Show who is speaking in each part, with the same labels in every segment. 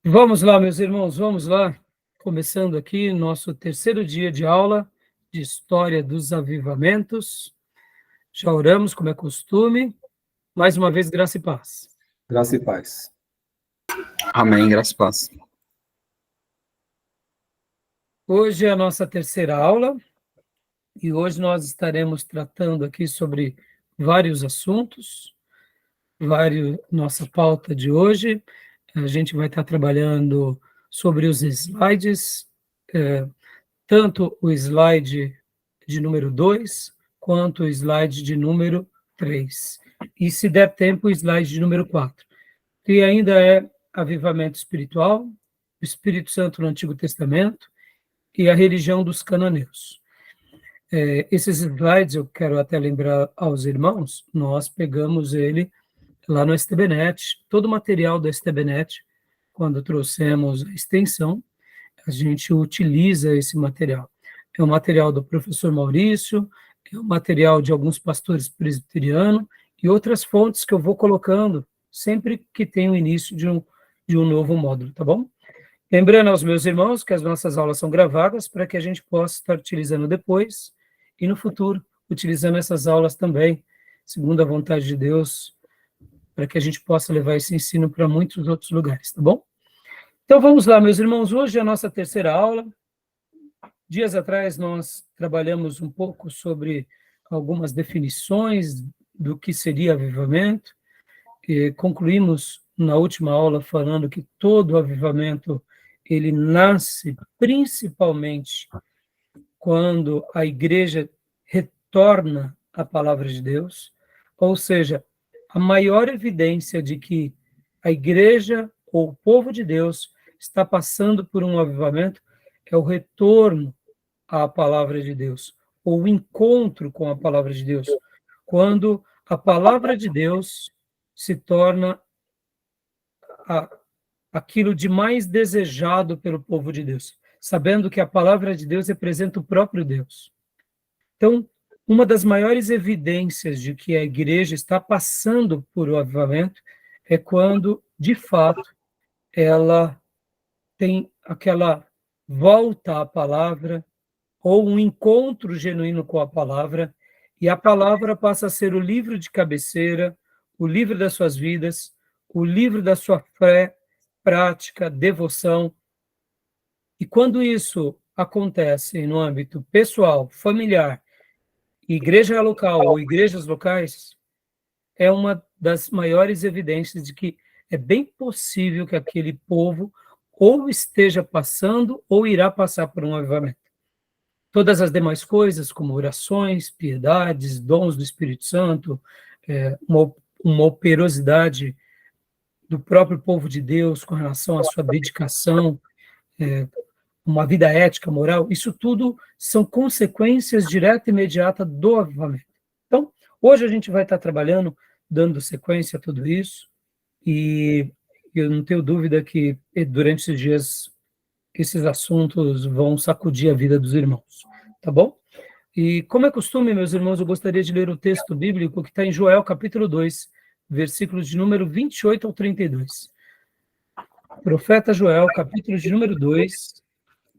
Speaker 1: Vamos lá, meus irmãos, vamos lá. Começando aqui nosso terceiro dia de aula de História dos Avivamentos. Já oramos, como é costume. Mais uma vez, graça e paz.
Speaker 2: Graça e paz.
Speaker 3: Amém, graça e paz.
Speaker 1: Hoje é a nossa terceira aula e hoje nós estaremos tratando aqui sobre vários assuntos. Nossa pauta de hoje, a gente vai estar trabalhando sobre os slides, tanto o slide de número 2, quanto o slide de número 3. E, se der tempo, o slide de número 4. Que ainda é avivamento espiritual, o Espírito Santo no Antigo Testamento e a religião dos cananeus. Esses slides, eu quero até lembrar aos irmãos, nós pegamos ele lá no STBnet, todo o material do STBnet, quando trouxemos a extensão, a gente utiliza esse material. É o material do professor Maurício, é o material de alguns pastores presbiterianos e outras fontes que eu vou colocando sempre que tem o início de um novo módulo, tá bom? Lembrando aos meus irmãos que as nossas aulas são gravadas para que a gente possa estar utilizando depois e no futuro, utilizando essas aulas também, segundo a vontade de Deus, para que a gente possa levar esse ensino para muitos outros lugares, tá bom? Então vamos lá, meus irmãos, hoje é a nossa terceira aula. Dias atrás nós trabalhamos um pouco sobre algumas definições do que seria avivamento, e concluímos na última aula falando que todo avivamento ele nasce principalmente quando a igreja retorna à palavra de Deus, ou seja, a maior evidência de que a igreja ou o povo de Deus está passando por um avivamento é o retorno à palavra de Deus, ou o encontro com a palavra de Deus, quando a palavra de Deus se torna aquilo de mais desejado pelo povo de Deus, sabendo que a palavra de Deus representa o próprio Deus. Então, uma das maiores evidências de que a igreja está passando por um avivamento é quando, de fato, ela tem aquela volta à palavra ou um encontro genuíno com a palavra, e a palavra passa a ser o livro de cabeceira, o livro das suas vidas, o livro da sua fé, prática, devoção. E quando isso acontece no âmbito pessoal, familiar, igreja local ou igrejas locais, é uma das maiores evidências de que é bem possível que aquele povo ou esteja passando ou irá passar por um avivamento. Todas as demais coisas, como orações, piedades, dons do Espírito Santo, uma operosidade do próprio povo de Deus com relação à sua dedicação, uma vida ética, moral, isso tudo são consequências direta e imediata do avivamento. Então, hoje a gente vai estar trabalhando, dando sequência a tudo isso, e eu não tenho dúvida que durante esses dias esses assuntos vão sacudir a vida dos irmãos, tá bom? E como é costume, meus irmãos, eu gostaria de ler o texto bíblico que está em Joel, capítulo 2, versículos de número 28 ao 32. Profeta Joel, capítulo de número 2,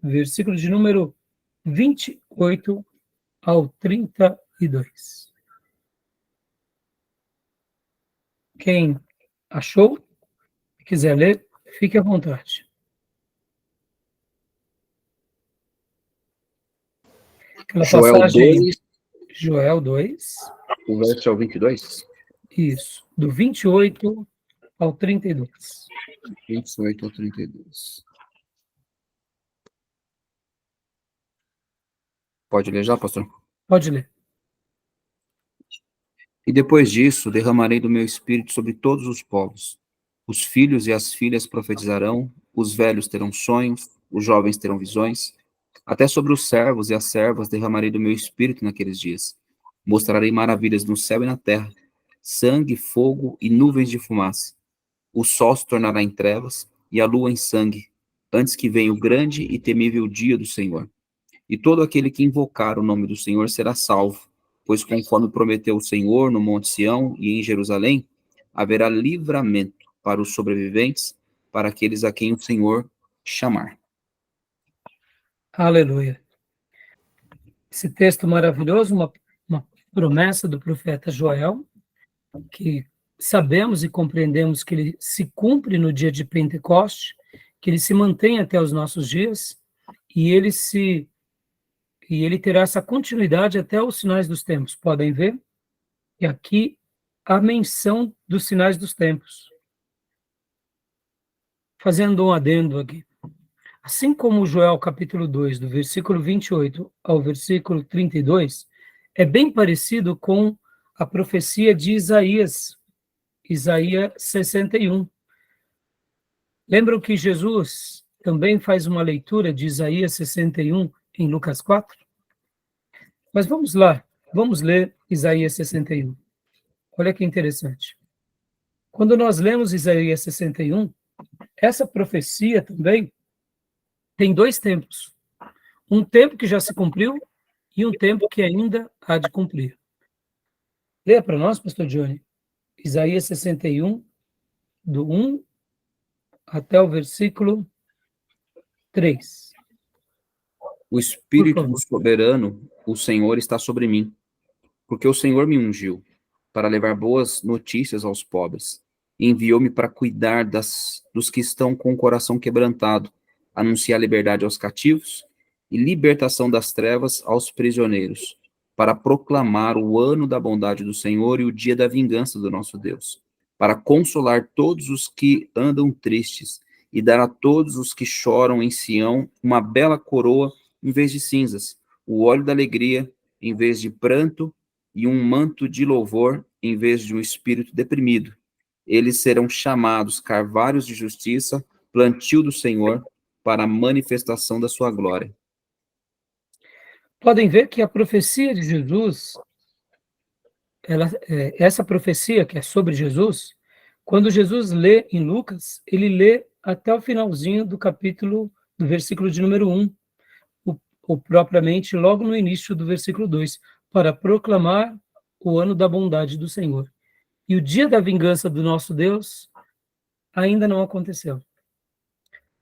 Speaker 1: versículo de número 28 ao 32. Quem achou, quiser ler, fique à vontade. Aquela
Speaker 3: Joel
Speaker 1: passagem,
Speaker 3: 2,
Speaker 1: Joel 2,
Speaker 3: o verso é o 22?
Speaker 1: isso, do 28 ao 32.
Speaker 3: 28 ao 32. Pode ler já, pastor?
Speaker 1: Pode ler.
Speaker 3: E depois disso, derramarei do meu espírito sobre todos os povos. Os filhos e as filhas profetizarão, os velhos terão sonhos, os jovens terão visões. Até sobre os servos e as servas derramarei do meu espírito naqueles dias. Mostrarei maravilhas no céu e na terra, sangue, fogo e nuvens de fumaça. O sol se tornará em trevas e a lua em sangue, antes que venha o grande e temível dia do Senhor. E todo aquele que invocar o nome do Senhor será salvo, pois conforme prometeu o Senhor no Monte Sião e em Jerusalém, haverá livramento para os sobreviventes, para aqueles a quem o Senhor chamar.
Speaker 1: Aleluia. Esse texto maravilhoso, uma promessa do profeta Joel, que sabemos e compreendemos que ele se cumpre no dia de Pentecoste, que ele se mantém até os nossos dias, e ele terá essa continuidade até os sinais dos tempos. Podem ver que aqui a menção dos sinais dos tempos. Fazendo um adendo aqui. Assim como Joel capítulo 2, do versículo 28 ao versículo 32, é bem parecido com a profecia de Isaías 61. Lembram que Jesus também faz uma leitura de Isaías 61 em Lucas 4? Mas vamos lá, vamos ler Isaías 61. Olha que interessante. Quando nós lemos Isaías 61, essa profecia também tem dois tempos. Um tempo que já se cumpriu e um tempo que ainda há de cumprir. Leia para nós, pastor Johnny, Isaías 61, do 1 até o versículo 3.
Speaker 3: O Espírito do Soberano, o Senhor, está sobre mim, porque o Senhor me ungiu para levar boas notícias aos pobres, e enviou-me para cuidar dos que estão com o coração quebrantado, anunciar liberdade aos cativos e libertação das trevas aos prisioneiros, para proclamar o ano da bondade do Senhor e o dia da vingança do nosso Deus, para consolar todos os que andam tristes e dar a todos os que choram em Sião uma bela coroa em vez de cinzas, o óleo da alegria em vez de pranto e um manto de louvor em vez de um espírito deprimido. Eles serão chamados carvalhos de justiça, plantio do Senhor, para a manifestação da sua glória.
Speaker 1: Podem ver que a profecia de Jesus, essa profecia que é sobre Jesus, quando Jesus lê em Lucas, ele lê até o finalzinho do capítulo, do versículo de número 1, ou propriamente logo no início do versículo 2, para proclamar o ano da bondade do Senhor. E o dia da vingança do nosso Deus ainda não aconteceu.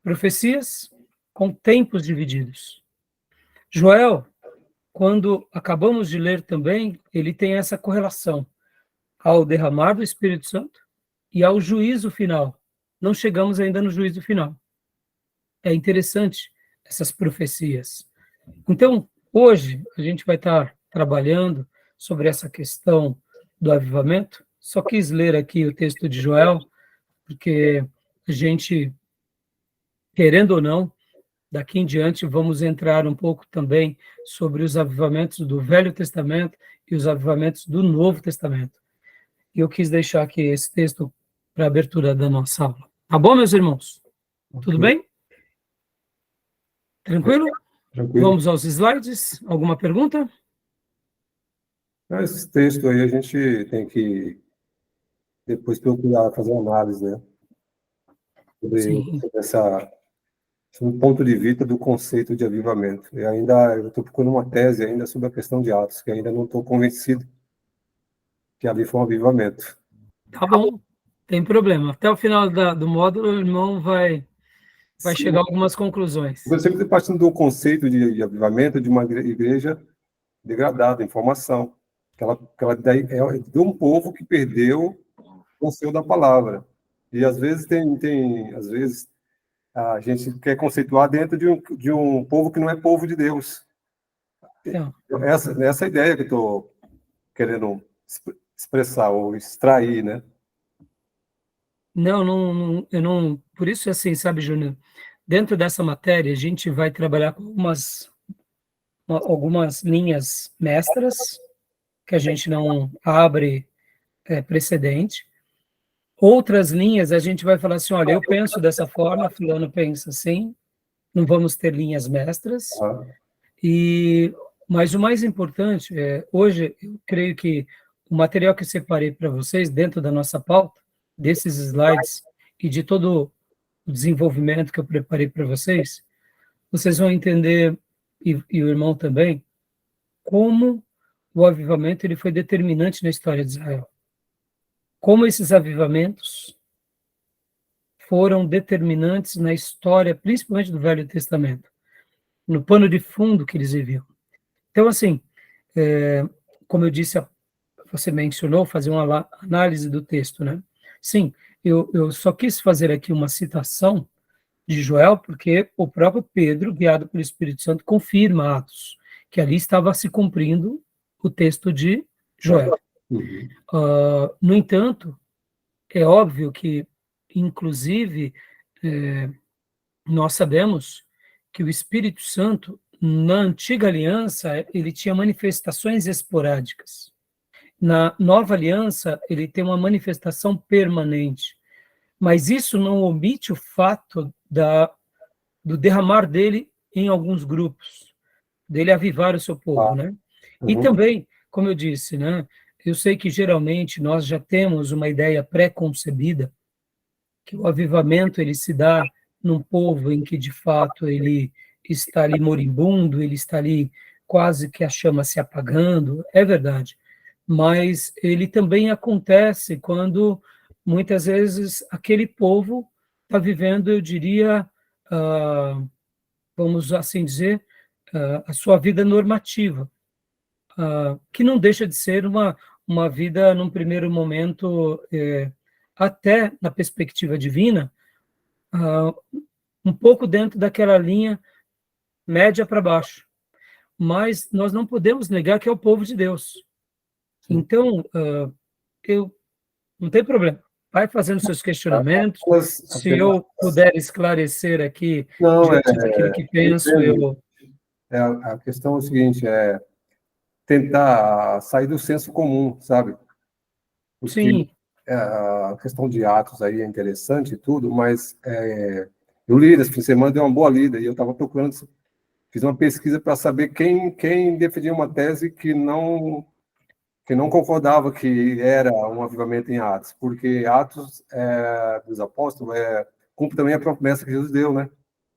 Speaker 1: Profecias com tempos divididos. Joel, quando acabamos de ler também, ele tem essa correlação ao derramar do Espírito Santo e ao juízo final. Não chegamos ainda no juízo final. É interessante essas profecias. Então, hoje, a gente vai estar trabalhando sobre essa questão do avivamento. Só quis ler aqui o texto de Joel, porque a gente, querendo ou não, daqui em diante vamos entrar um pouco também sobre os avivamentos do Velho Testamento e os avivamentos do Novo Testamento. E eu quis deixar aqui esse texto para a abertura da nossa aula. Tá bom, meus irmãos? Tudo bem? Tranquilo?
Speaker 2: Tranquilo.
Speaker 1: Vamos aos slides. Alguma pergunta?
Speaker 2: Esse texto aí a gente tem que depois procurar fazer uma análise, né?
Speaker 1: Sim.
Speaker 2: Sobre um ponto de vista do conceito de avivamento. E ainda eu estou procurando uma tese ainda sobre a questão de Atos, que ainda não estou convencido que ali foi um avivamento.
Speaker 1: Tá bom, tem problema. Até o final do módulo, o irmão vai chegar a algumas conclusões.
Speaker 2: Eu sempre partindo do conceito de avivamento de uma igreja degradada, em formação. Aquela daí é de um povo que perdeu o conselho da palavra. E às vezes às vezes a gente quer conceituar dentro de um povo que não é povo de Deus.
Speaker 1: Então,
Speaker 2: Essa ideia que eu estou querendo expressar ou extrair, né?
Speaker 1: não, eu não. Por isso, assim, sabe, Júnior, dentro dessa matéria, a gente vai trabalhar com algumas linhas mestras, que a gente não abre precedente. Outras linhas, a gente vai falar assim: olha, eu penso dessa forma, fulano pensa assim, não vamos ter linhas mestras. Mas o mais importante, hoje, eu creio que o material que eu separei para vocês, dentro da nossa pauta, desses slides e de todo o desenvolvimento que eu preparei para vocês, vocês vão entender, e o irmão também, como o avivamento ele foi determinante na história de Israel. Como esses avivamentos foram determinantes na história, principalmente do Velho Testamento, no pano de fundo que eles viviam. Então, assim, como eu disse, você mencionou, fazer uma análise do texto, né? Sim, eu só quis fazer aqui uma citação de Joel, porque o próprio Pedro, guiado pelo Espírito Santo, confirma Atos, que ali estava se cumprindo o texto de Joel.
Speaker 2: Uhum.
Speaker 1: No entanto, é óbvio que, inclusive, nós sabemos que o Espírito Santo, na antiga aliança, ele tinha manifestações esporádicas. Na nova aliança, ele tem uma manifestação permanente. Mas isso não omite o fato do derramar dele em alguns grupos, dele avivar o seu povo, né? E também, como eu disse, né? Eu sei que geralmente nós já temos uma ideia pré-concebida que o avivamento ele se dá num povo em que de fato ele está ali moribundo, ele está ali quase que a chama se apagando, é verdade. Mas ele também acontece quando muitas vezes aquele povo está vivendo, eu diria, vamos assim dizer, a sua vida normativa, que não deixa de ser uma vida, num primeiro momento, até na perspectiva divina, um pouco dentro daquela linha média para baixo. Mas nós não podemos negar que é o povo de Deus. Então, eu não tem problema. Vai fazendo seus questionamentos. Se eu puder esclarecer aqui, diante daquilo que penso,
Speaker 2: a questão é o seguinte, tentar sair do senso comum, sabe? Porque
Speaker 1: sim,
Speaker 2: a questão de Atos aí é interessante e tudo, mas eu li esse fim de semana, dei uma boa lida, e eu estava procurando, fiz uma pesquisa para saber quem defendia uma tese que não concordava que era um avivamento em Atos, porque Atos dos Apóstolos cumpre também a promessa que Jesus deu, né?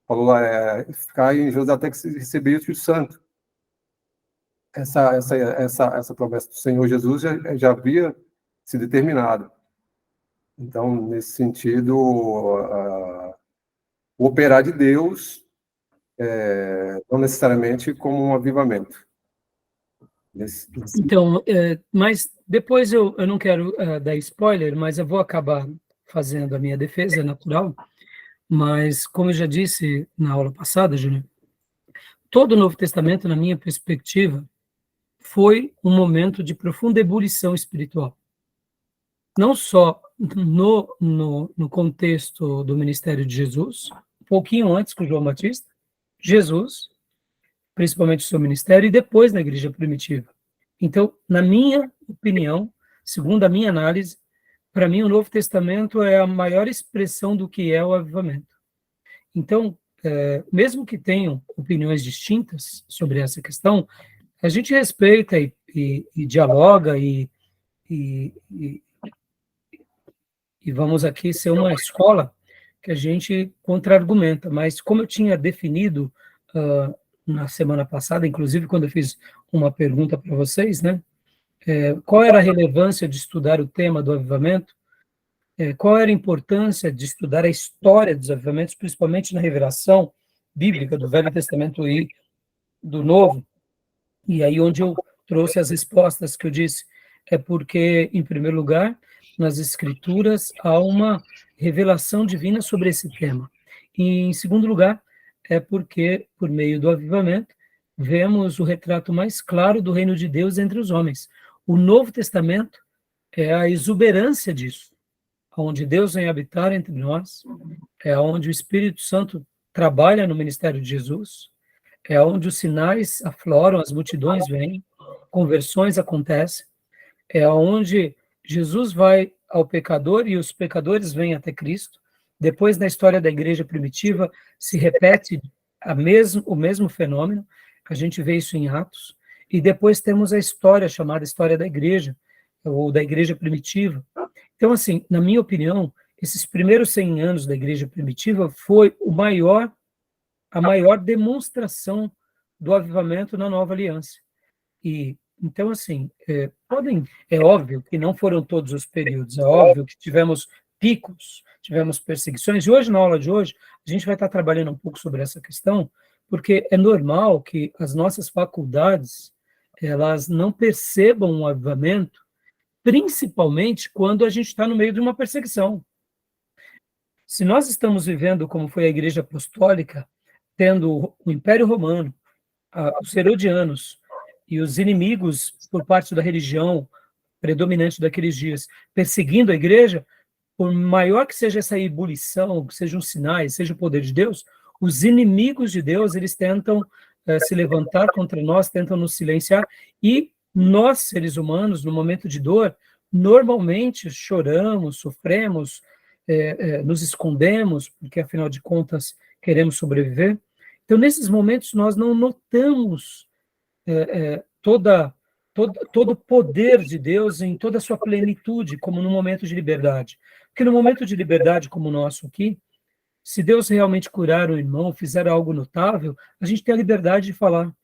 Speaker 2: Falou lá, ficar em Jerusalém até que se receber o Espírito Santo. Essa promessa do Senhor Jesus já havia se determinado. Então, nesse sentido, o operar de Deus não necessariamente como um avivamento.
Speaker 1: Então, mas depois eu não quero dar spoiler, mas eu vou acabar fazendo a minha defesa natural. Mas, como eu já disse na aula passada, Júnior, todo o Novo Testamento, na minha perspectiva, foi um momento de profunda ebulição espiritual. Não só no contexto do ministério de Jesus, um pouquinho antes com João Batista, Jesus, principalmente o seu ministério, e depois na igreja primitiva. Então, na minha opinião, segundo a minha análise, para mim o Novo Testamento é a maior expressão do que é o avivamento. Então, mesmo que tenham opiniões distintas sobre essa questão, a gente respeita e dialoga e vamos aqui ser uma escola que a gente contra-argumenta. Mas como eu tinha definido na semana passada, inclusive quando eu fiz uma pergunta para vocês, né? Qual era a relevância de estudar o tema do avivamento? Qual era a importância de estudar a história dos avivamentos, principalmente na revelação bíblica do Velho Testamento e do Novo? E aí onde eu trouxe as respostas que eu disse, é porque, em primeiro lugar, nas Escrituras há uma revelação divina sobre esse tema. E, em segundo lugar, é porque, por meio do avivamento, vemos o retrato mais claro do reino de Deus entre os homens. O Novo Testamento é a exuberância disso, onde Deus vem habitar entre nós, é onde o Espírito Santo trabalha no ministério de Jesus, é onde os sinais afloram, as multidões vêm, conversões acontecem, é onde Jesus vai ao pecador e os pecadores vêm até Cristo. Depois, na história da igreja primitiva, se repete o mesmo fenômeno, a gente vê isso em Atos, e depois temos a história chamada história da igreja, ou da igreja primitiva. Então, assim, na minha opinião, esses primeiros 100 anos da igreja primitiva foi a maior demonstração do avivamento na nova aliança. E, então, assim, é óbvio que não foram todos os períodos, é óbvio que tivemos picos, tivemos perseguições, e hoje, na aula de hoje, a gente vai estar trabalhando um pouco sobre essa questão, porque é normal que as nossas faculdades, elas não percebam um avivamento, principalmente quando a gente está no meio de uma perseguição. Se nós estamos vivendo como foi a Igreja Apostólica, tendo o Império Romano, os herodianos e os inimigos por parte da religião predominante daqueles dias, perseguindo a igreja, por maior que seja essa ebulição, que sejam sinais, seja o poder de Deus, os inimigos de Deus, eles tentam se levantar contra nós, tentam nos silenciar, e nós, seres humanos, no momento de dor, normalmente choramos, sofremos, nos escondemos, porque, afinal de contas, queremos sobreviver. Então, nesses momentos, nós não notamos todo o poder de Deus em toda a sua plenitude, como no momento de liberdade. Porque no momento de liberdade como o nosso aqui, se Deus realmente curar um irmão, fizer algo notável, a gente tem a liberdade de falar.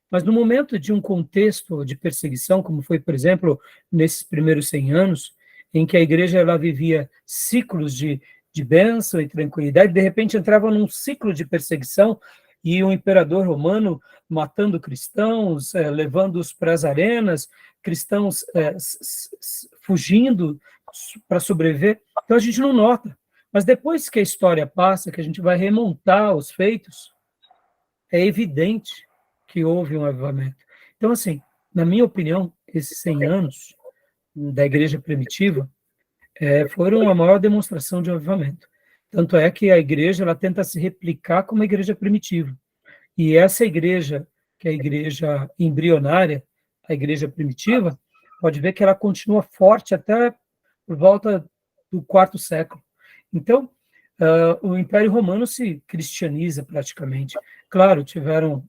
Speaker 1: Mas no momento de um contexto de perseguição, como foi, por exemplo, nesses primeiros 100 anos, em que a igreja ela vivia ciclos de bênção e tranquilidade, de repente entrava num ciclo de perseguição, e o imperador romano matando cristãos, levando-os para as arenas, cristãos fugindo para sobreviver. Então a gente não nota. Mas depois que a história passa, que a gente vai remontar os feitos, é evidente que houve um avivamento. Então, assim, na minha opinião, esses 100 anos da igreja primitiva foram a maior demonstração de avivamento. Tanto é que a igreja ela tenta se replicar como a igreja primitiva. E essa igreja, que é a igreja embrionária, a igreja primitiva, pode ver que ela continua forte até por volta do quarto século. Então, o Império Romano se cristianiza praticamente. Claro, tiveram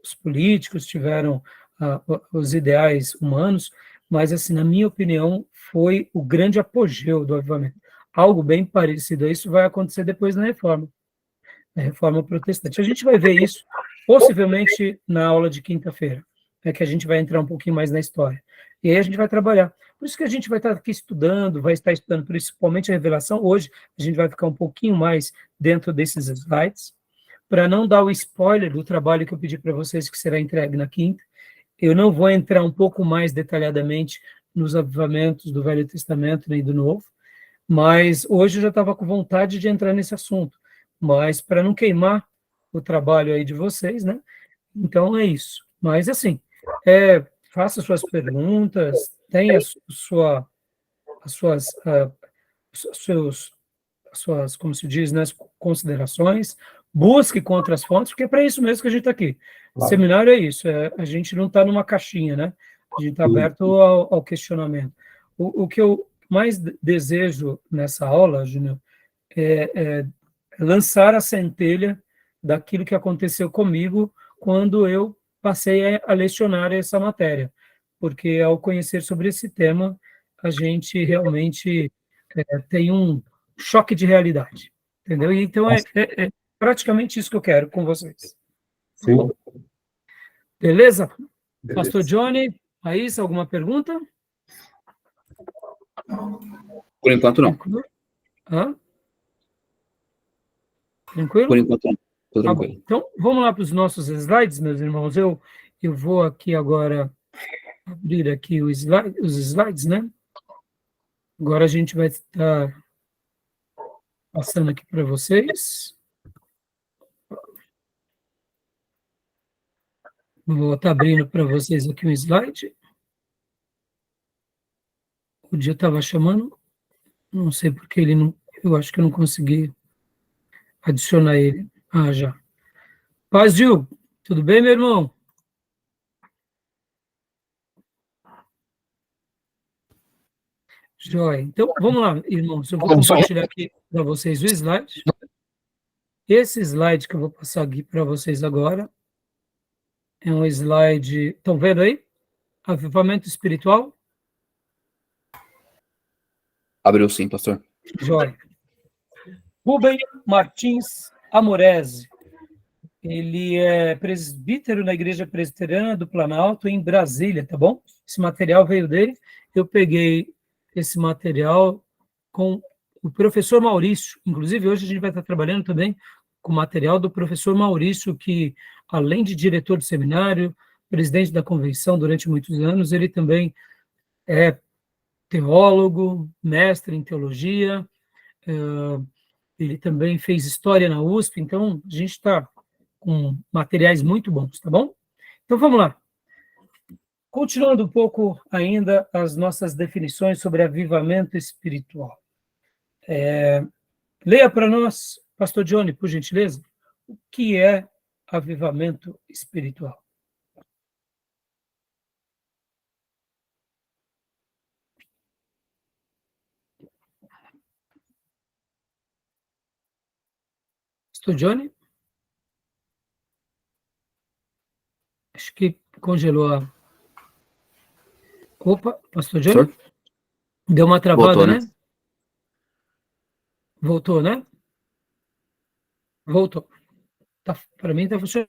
Speaker 1: os políticos, tiveram os ideais humanos, mas, assim, na minha opinião, foi o grande apogeu do avivamento. Algo bem parecido a isso vai acontecer depois na Reforma Protestante. A gente vai ver isso, possivelmente, na aula de quinta-feira, que a gente vai entrar um pouquinho mais na história. E aí a gente vai trabalhar. Por isso que a gente vai estar aqui estudando, vai estar estudando principalmente a Revelação. Hoje a gente vai ficar um pouquinho mais dentro desses slides, para não dar o spoiler do trabalho que eu pedi para vocês, que será entregue na quinta. Eu não vou entrar um pouco mais detalhadamente nos avivamentos do Velho Testamento nem do Novo, mas hoje eu já estava com vontade de entrar nesse assunto, mas para não queimar o trabalho aí de vocês, né? Então é isso. Mas, assim, faça suas perguntas, tenha suas, como se diz, né, considerações, busque contra as fontes, porque é para isso mesmo que a gente está aqui. O seminário é isso, a gente não está numa caixinha, né? A gente está aberto ao questionamento. O que eu mais desejo nessa aula, Júnior, é lançar a centelha daquilo que aconteceu comigo quando eu passei a lecionar essa matéria, porque ao conhecer sobre esse tema, a gente realmente tem um choque de realidade, entendeu? Então, é praticamente isso que eu quero com vocês.
Speaker 2: Sim.
Speaker 1: Beleza?
Speaker 2: Beleza.
Speaker 1: Pastor Johnny, Raíssa, alguma pergunta?
Speaker 3: Por enquanto, não.
Speaker 1: Hã? Tranquilo?
Speaker 3: Por enquanto, não. Tô
Speaker 1: Tá bom.
Speaker 3: tranquilo.
Speaker 1: Então, vamos lá para os nossos slides, meus irmãos. Eu vou aqui agora abrir aqui os slides, né? Agora a gente vai estar passando aqui para vocês. Vou estar abrindo para vocês aqui um slide. O dia estava chamando, não sei porque ele não. Eu acho que eu não consegui adicionar ele. Ah, já. Paz, Gil, tudo bem, meu irmão? Joia. Então, vamos lá, irmãos. Eu vou compartilhar aqui para vocês o slide. Esse slide que eu vou passar aqui para vocês agora é um slide. Estão vendo aí? Avivamento espiritual?
Speaker 3: Abriu sim, pastor.
Speaker 1: Joia. Rubem Martins Amorese. Ele é presbítero na Igreja Presbiteriana do Planalto, em Brasília, tá bom? Esse material veio dele. Eu peguei esse material com o professor Maurício. Inclusive, hoje a gente vai estar trabalhando também com o material do professor Maurício, que, além de diretor do seminário, presidente da convenção durante muitos anos, ele também é teólogo, mestre em teologia, ele também fez história na USP, então a gente está com materiais muito bons, tá bom? Então vamos lá. Continuando um pouco ainda as nossas definições sobre avivamento espiritual. Leia para nós, pastor Johnny, por gentileza, o que é avivamento espiritual. Pastor Johnny? Acho que congelou a... Opa, pastor Johnny?
Speaker 3: Professor?
Speaker 1: Deu uma travada,
Speaker 3: Voltou, né?
Speaker 1: né? Voltou, né? Voltou. Tá, para mim está funcionando.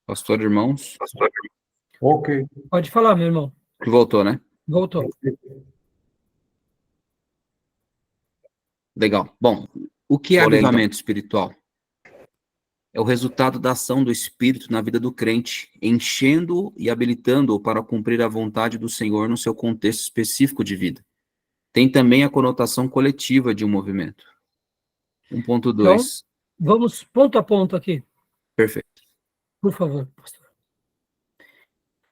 Speaker 3: Pastor, irmãos?
Speaker 2: Ok.
Speaker 1: Pode falar, meu irmão.
Speaker 3: Voltou, né?
Speaker 1: Voltou.
Speaker 3: Legal. Bom, o que é
Speaker 2: Olha, então.
Speaker 3: avivamento espiritual? É o resultado da ação do Espírito na vida do crente, enchendo e habilitando-o para cumprir a vontade do Senhor no seu contexto específico de vida. Tem também a conotação coletiva de um movimento. 1.2.
Speaker 1: Então, vamos ponto a ponto aqui,
Speaker 3: Perfeito.
Speaker 1: por favor, pastor.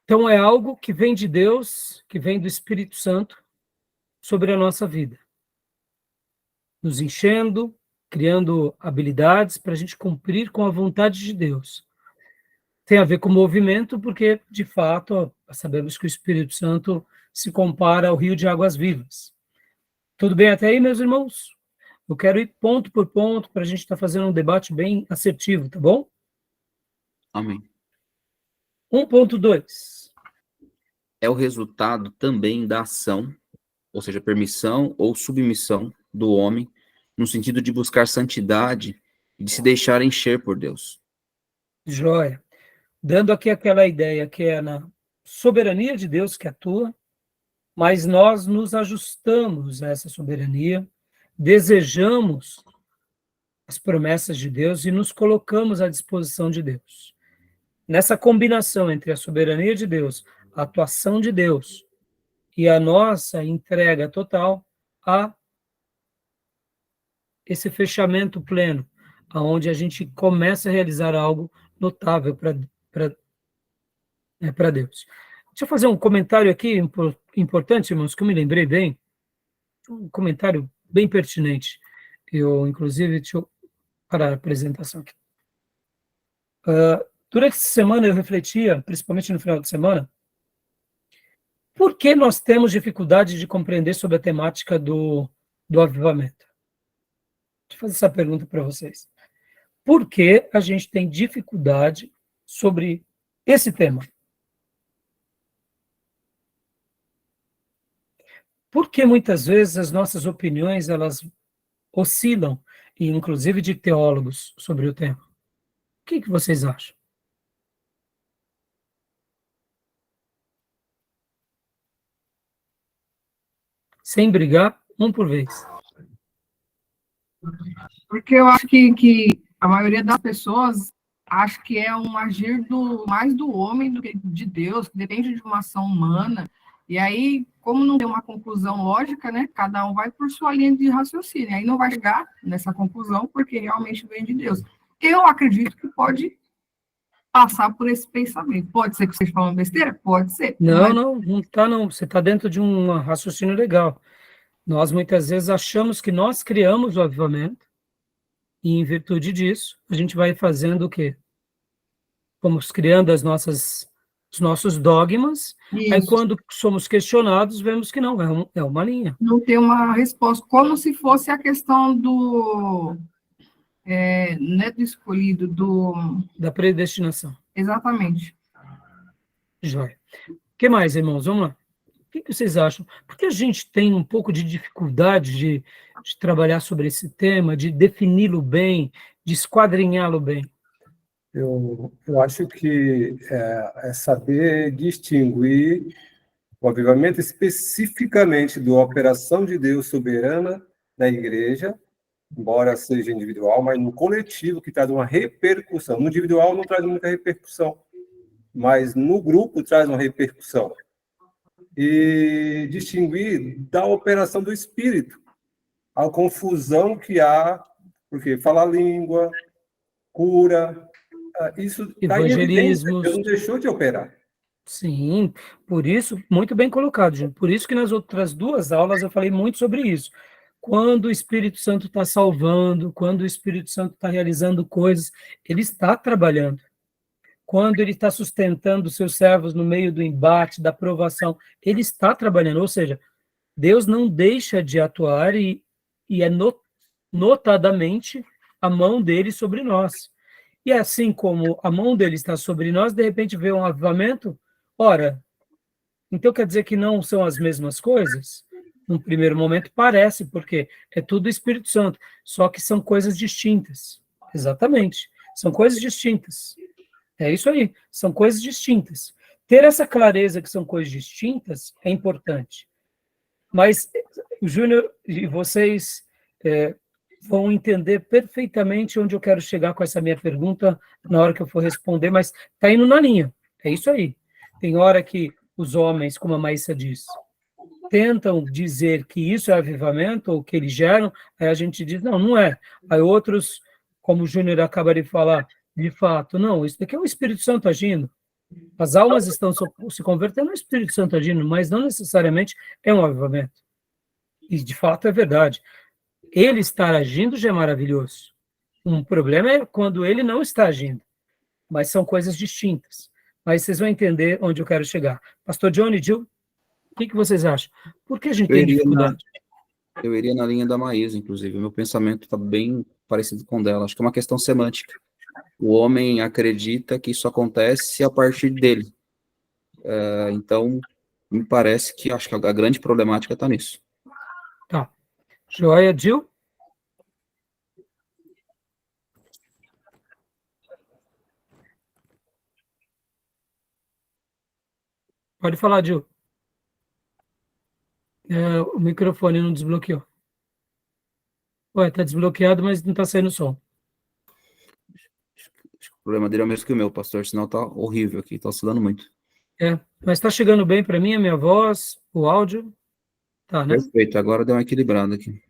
Speaker 1: Então, é algo que vem de Deus, que vem do Espírito Santo sobre a nossa vida, nos enchendo, criando habilidades para a gente cumprir com a vontade de Deus. Tem a ver com movimento, porque, de fato, sabemos que o Espírito Santo se compara ao rio de águas vivas. Tudo bem até aí, meus irmãos? Eu quero ir ponto por ponto para a gente estar fazendo um debate bem assertivo, tá bom?
Speaker 3: Amém.
Speaker 1: 1.2.
Speaker 3: É o resultado também da ação, ou seja, permissão ou submissão do homem, no sentido de buscar santidade e de se deixar encher por Deus.
Speaker 1: Joia. Dando aqui aquela ideia que é na soberania de Deus que atua, mas nós nos ajustamos a essa soberania, desejamos as promessas de Deus e nos colocamos à disposição de Deus. Nessa combinação entre a soberania de Deus, a atuação de Deus e a nossa entrega total a esse fechamento pleno, aonde a gente começa a realizar algo notável para Deus. Deixa eu fazer um comentário aqui importante, irmãos, que eu me lembrei bem, um comentário bem pertinente. Inclusive, deixa eu parar a apresentação aqui. Durante essa semana eu refletia, principalmente no final de semana, por que nós temos dificuldade de compreender sobre a temática do avivamento? Deixa eu fazer essa pergunta para vocês. Por que a gente tem dificuldade sobre esse tema? Por que muitas vezes as nossas opiniões elas oscilam, e inclusive de teólogos, sobre o tema? O que vocês acham? Sem brigar, um por vez.
Speaker 4: Porque eu acho que a maioria das pessoas acha que é um agir mais do homem do que de Deus, que depende de uma ação humana. E aí, como não tem uma conclusão lógica, né? Cada um vai por sua linha de raciocínio. Aí não vai chegar nessa conclusão, porque realmente vem de Deus. Eu acredito que pode passar por esse pensamento. Pode ser que vocês falam besteira? Pode ser.
Speaker 1: Não está não. Você está dentro de um raciocínio legal. Nós, muitas vezes, achamos que nós criamos o avivamento, e, em virtude disso, a gente vai fazendo o quê? Vamos criando os nossos dogmas,
Speaker 4: Isso.
Speaker 1: aí quando somos questionados, vemos que não, é uma linha.
Speaker 4: Não tem uma resposta, como se fosse a questão não é do escolhido,
Speaker 1: da predestinação.
Speaker 4: Exatamente.
Speaker 1: Joia. O que mais, irmãos? Vamos lá. que vocês acham? Porque a gente tem um pouco de dificuldade de trabalhar sobre esse tema, de defini-lo bem, de esquadrinhá-lo bem.
Speaker 2: Eu acho que é saber distinguir o avivamento especificamente da operação de Deus soberana na igreja, embora seja individual, mas no coletivo que traz uma repercussão. No individual não traz muita repercussão, mas no grupo traz uma repercussão. E distinguir da operação do Espírito, a confusão que há, porque falar língua, cura, isso está em evidência,
Speaker 1: Evangelismos.
Speaker 2: Deus não deixou de operar.
Speaker 1: Sim, por isso, muito bem colocado, gente. Por isso que nas outras 2 aulas eu falei muito sobre isso. Quando o Espírito Santo está salvando, quando o Espírito Santo está realizando coisas, ele está trabalhando. Quando ele está sustentando os seus servos no meio do embate, da provação, ele está trabalhando. Ou seja, Deus não deixa de atuar e é notadamente a mão dele sobre nós. E assim como a mão dele está sobre nós, de repente vê um avivamento, ora, então quer dizer que não são as mesmas coisas? Num primeiro momento parece, porque é tudo Espírito Santo, só que são coisas distintas. Exatamente, são coisas distintas. É isso aí, são coisas distintas. Ter essa clareza que são coisas distintas é importante. Mas o Júnior e vocês vão entender perfeitamente onde eu quero chegar com essa minha pergunta na hora que eu for responder, mas está indo na linha. É isso aí. Tem hora que os homens, como a Maísa diz, tentam dizer que isso é avivamento, ou que eles geram, aí a gente diz, não, não é. Aí outros, como o Júnior acaba de falar, de fato, não, isso daqui é o Espírito Santo agindo. As almas estão se convertendo ao Espírito Santo agindo, mas não necessariamente é um avivamento. E, de fato, é verdade. Ele estar agindo já é maravilhoso. Um problema é quando ele não está agindo. Mas são coisas distintas. Mas vocês vão entender onde eu quero chegar. Pastor Johnny, Gil, o que vocês acham? Por que a gente tem dificuldade?
Speaker 3: Eu iria na linha da Maísa, inclusive. O meu pensamento está bem parecido com o dela. Acho que é uma questão semântica. O homem acredita que isso acontece a partir dele. Então, me parece que acho que a grande problemática está nisso.
Speaker 1: Tá. Joia, Gil? Pode falar, Gil. O microfone não desbloqueou. Ué, está desbloqueado, mas não está saindo som.
Speaker 3: Acho que o problema dele é o mesmo que o meu, pastor, senão tá horrível aqui, tá oscilando muito.
Speaker 1: Mas está chegando bem para mim a minha voz, o áudio? Tá, né?
Speaker 3: Perfeito, agora deu uma equilibrada aqui.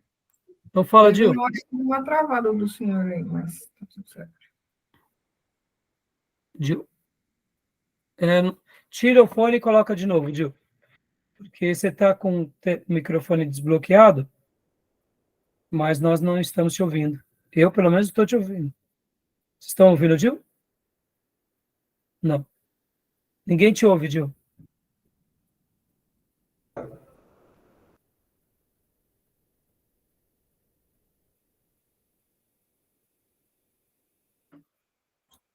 Speaker 1: Então fala, Gil.
Speaker 4: Eu acho que uma travada do senhor aí, mas tá tudo certo.
Speaker 1: Gil. Tira o fone e coloca de novo, Gil. Porque você está com o microfone desbloqueado, mas nós não estamos te ouvindo. Eu, pelo menos, estou te ouvindo. Vocês estão ouvindo, Gil? Não. Ninguém te ouve, Gil.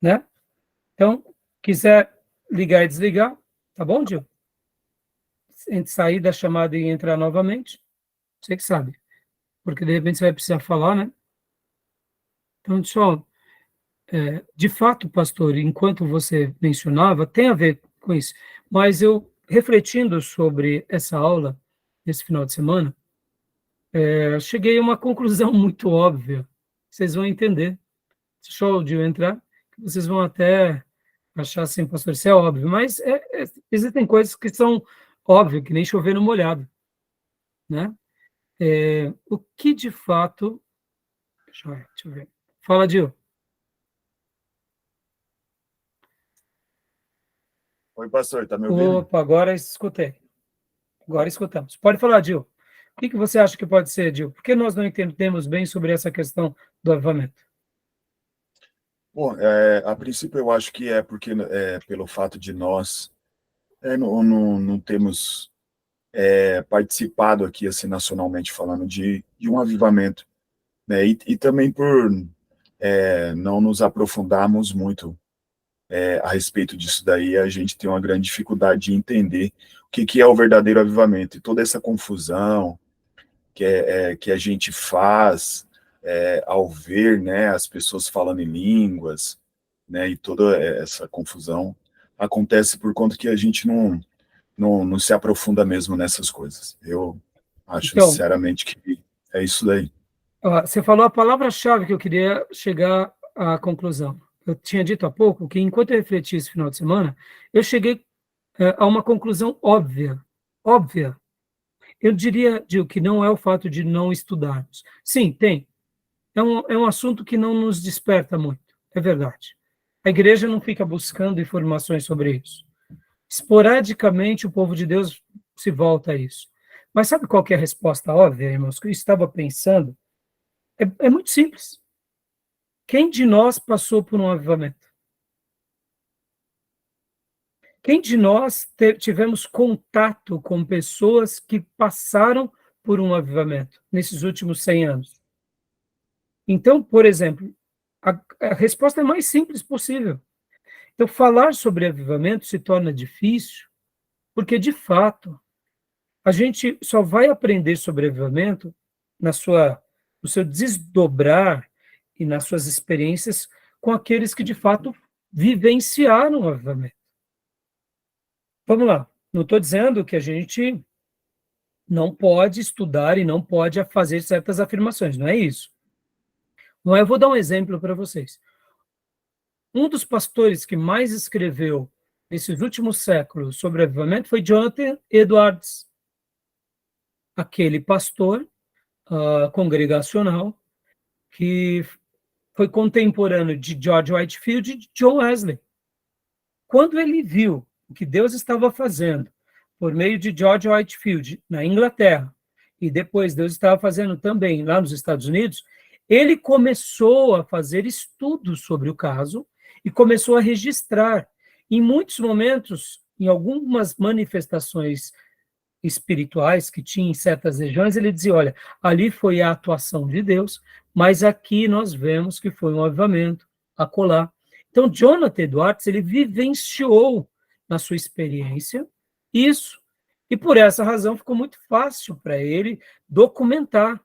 Speaker 1: Né? Então, quiser ligar e desligar, tá bom, Gil? Entre sair da chamada e entrar novamente, você que sabe. Porque, de repente, você vai precisar falar, né? Então, deixa eu... de fato, pastor, enquanto você mencionava, tem a ver com isso. Mas eu, refletindo sobre essa aula, esse final de semana, cheguei a uma conclusão muito óbvia. Vocês vão entender. Deixa o Gil entrar, que vocês vão até achar assim, pastor, isso é óbvio. Mas existem coisas que são óbvias, que nem chover no molhado. Né? O que, de fato... Deixa eu ver. Fala, Gil.
Speaker 5: Oi, pastor, tá me ouvindo?
Speaker 1: Opa, agora escutei. Agora escutamos. Pode falar, Gil. O que você acha que pode ser, Gil? Por que nós não entendemos bem sobre essa questão do avivamento?
Speaker 5: Bom, a princípio eu acho que é porque pelo fato de nós não termos participado aqui, assim, nacionalmente falando, de um avivamento, né? E também por não nos aprofundarmos muito a respeito disso daí, a gente tem uma grande dificuldade de entender o que é o verdadeiro avivamento. E toda essa confusão que a gente faz ao ver, né, as pessoas falando em línguas, né, e toda essa confusão acontece por conta que a gente não se aprofunda mesmo nessas coisas. Eu acho,
Speaker 1: Então,
Speaker 5: sinceramente, que é isso daí.
Speaker 1: você falou a palavra-chave que eu queria chegar à conclusão. Eu tinha dito há pouco que, enquanto eu refleti esse final de semana, eu cheguei a uma conclusão óbvia. Óbvia. Eu diria, Gil, que não é o fato de não estudarmos. Sim, tem. É um assunto que não nos desperta muito. É verdade. A igreja não fica buscando informações sobre isso. Esporadicamente, o povo de Deus se volta a isso. Mas sabe qual que é a resposta óbvia, irmãos? Que eu estava pensando. É muito simples. Quem de nós passou por um avivamento? Quem de nós tivemos contato com pessoas que passaram por um avivamento nesses últimos 100 anos? Então, por exemplo, a resposta é mais simples possível. Então, falar sobre avivamento se torna difícil, porque, de fato, a gente só vai aprender sobre avivamento no seu desdobrar e nas suas experiências com aqueles que, de fato, vivenciaram o avivamento. Vamos lá, não estou dizendo que a gente não pode estudar e não pode fazer certas afirmações, não é isso. Não, eu vou dar um exemplo para vocês. Um dos pastores que mais escreveu nesses últimos séculos sobre avivamento foi Jonathan Edwards, aquele pastor congregacional que foi contemporâneo de George Whitefield e de John Wesley. Quando ele viu o que Deus estava fazendo por meio de George Whitefield na Inglaterra, e depois Deus estava fazendo também lá nos Estados Unidos, ele começou a fazer estudos sobre o caso e começou a registrar. Em muitos momentos, em algumas manifestações espirituais que tinha em certas regiões, ele dizia, olha, ali foi a atuação de Deus, mas aqui nós vemos que foi um avivamento, acolá. Então, Jonathan Edwards, ele vivenciou na sua experiência isso, e por essa razão ficou muito fácil para ele documentar.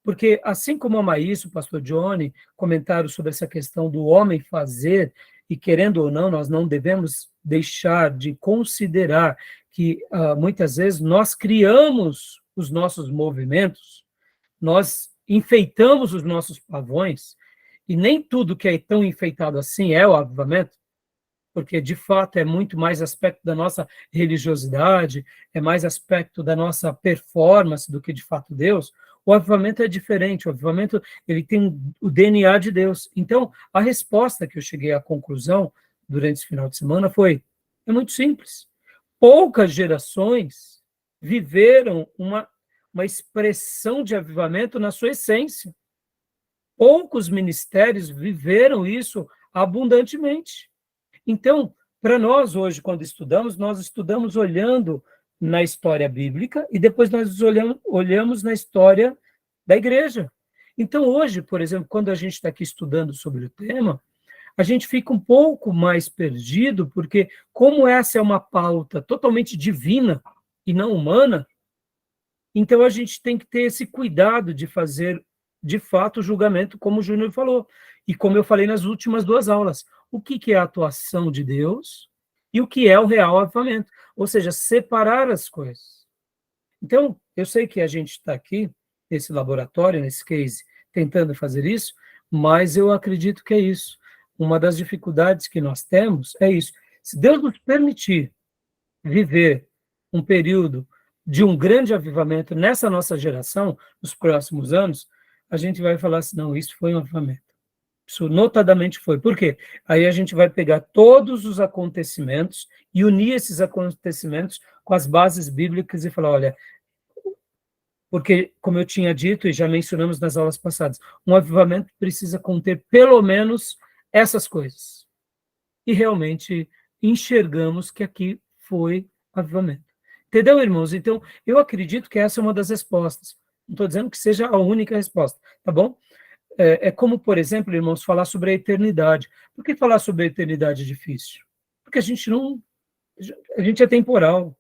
Speaker 1: Porque, assim como a Maísa, o pastor Johnny, comentaram sobre essa questão do homem fazer, e querendo ou não, nós não devemos deixar de considerar que, muitas vezes, nós criamos os nossos movimentos, nós enfeitamos os nossos pavões, e nem tudo que é tão enfeitado assim é o avivamento, porque, de fato, é muito mais aspecto da nossa religiosidade, é mais aspecto da nossa performance do que, de fato, Deus. O avivamento é diferente, o avivamento ele tem o DNA de Deus. Então, a resposta que eu cheguei à conclusão durante esse final de semana é muito simples. Poucas gerações viveram uma expressão de avivamento na sua essência. Poucos ministérios viveram isso abundantemente. Então, para nós hoje, quando nós estudamos olhando na história bíblica e depois nós olhamos na história da igreja. Então, hoje, por exemplo, quando a gente está aqui estudando sobre o tema, a gente fica um pouco mais perdido, porque como essa é uma pauta totalmente divina e não humana, então a gente tem que ter esse cuidado de fazer, de fato, o julgamento, como o Júnior falou, e como eu falei nas últimas 2 aulas. O que é a atuação de Deus e o que é o real avivamento, ou seja, separar as coisas. Então, eu sei que a gente está aqui, nesse laboratório, nesse case, tentando fazer isso, mas eu acredito que é isso. Uma das dificuldades que nós temos é isso. Se Deus nos permitir viver um período de um grande avivamento nessa nossa geração, nos próximos anos, a gente vai falar assim, não, isso foi um avivamento. Isso notadamente foi. Por quê? Aí a gente vai pegar todos os acontecimentos e unir esses acontecimentos com as bases bíblicas e falar, olha, porque, como eu tinha dito e já mencionamos nas aulas passadas, um avivamento precisa conter pelo menos essas coisas. E realmente enxergamos que aqui foi avivamento. Entendeu, irmãos? Então, eu acredito que essa é uma das respostas. Não estou dizendo que seja a única resposta, tá bom? É como, por exemplo, irmãos, falar sobre a eternidade. Por que falar sobre a eternidade é difícil? Porque a gente é temporal.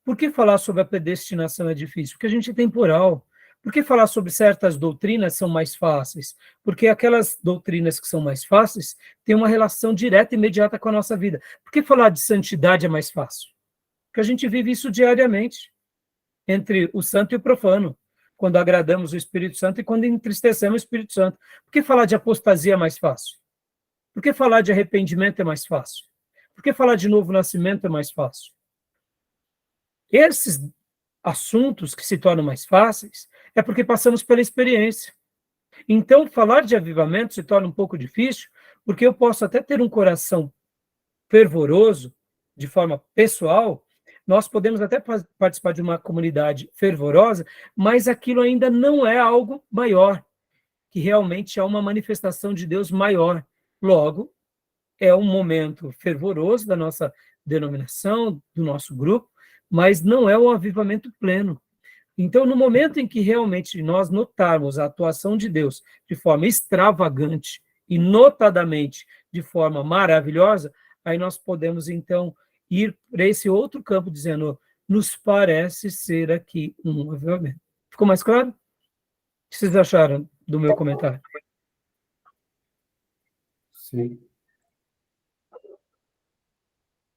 Speaker 1: Por que falar sobre a predestinação é difícil? Porque a gente é temporal. Por que falar sobre certas doutrinas são mais fáceis? Porque aquelas doutrinas que são mais fáceis têm uma relação direta e imediata com a nossa vida. Por que falar de santidade é mais fácil? Porque a gente vive isso diariamente, entre o santo e o profano, quando agradamos o Espírito Santo e quando entristecemos o Espírito Santo. Por que falar de apostasia é mais fácil? Por que falar de arrependimento é mais fácil? Por que falar de novo nascimento é mais fácil? Esses assuntos que se tornam mais fáceis é porque passamos pela experiência. Então, falar de avivamento se torna um pouco difícil, porque eu posso até ter um coração fervoroso, de forma pessoal, nós podemos até participar de uma comunidade fervorosa, mas aquilo ainda não é algo maior, que realmente é uma manifestação de Deus maior. Logo, é um momento fervoroso da nossa denominação, do nosso grupo, mas não é um avivamento pleno. Então, no momento em que realmente nós notarmos a atuação de Deus de forma extravagante e notadamente de forma maravilhosa, aí nós podemos, então, ir para esse outro campo dizendo, nos parece ser aqui um avivamento. Ficou mais claro? O que vocês acharam do meu comentário?
Speaker 2: Sim.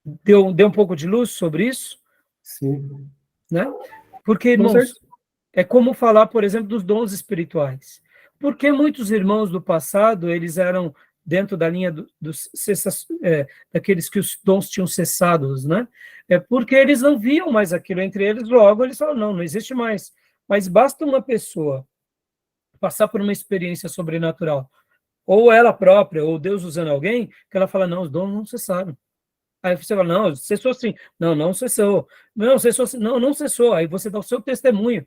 Speaker 1: Deu um pouco de luz sobre isso?
Speaker 2: Sim.
Speaker 1: Né? Porque, irmãos, é como falar, por exemplo, dos dons espirituais. Porque muitos irmãos do passado, eles eram dentro da linha daqueles que os dons tinham cessados, né? É porque eles não viam mais aquilo entre eles, logo eles falaram, não existe mais. Mas basta uma pessoa passar por uma experiência sobrenatural, ou ela própria, ou Deus usando alguém, que ela fala, não, os dons não cessaram. Aí você fala, não, cessou sim. Não, não cessou. Não, cessou sim. Não, não cessou. Aí você dá o seu testemunho.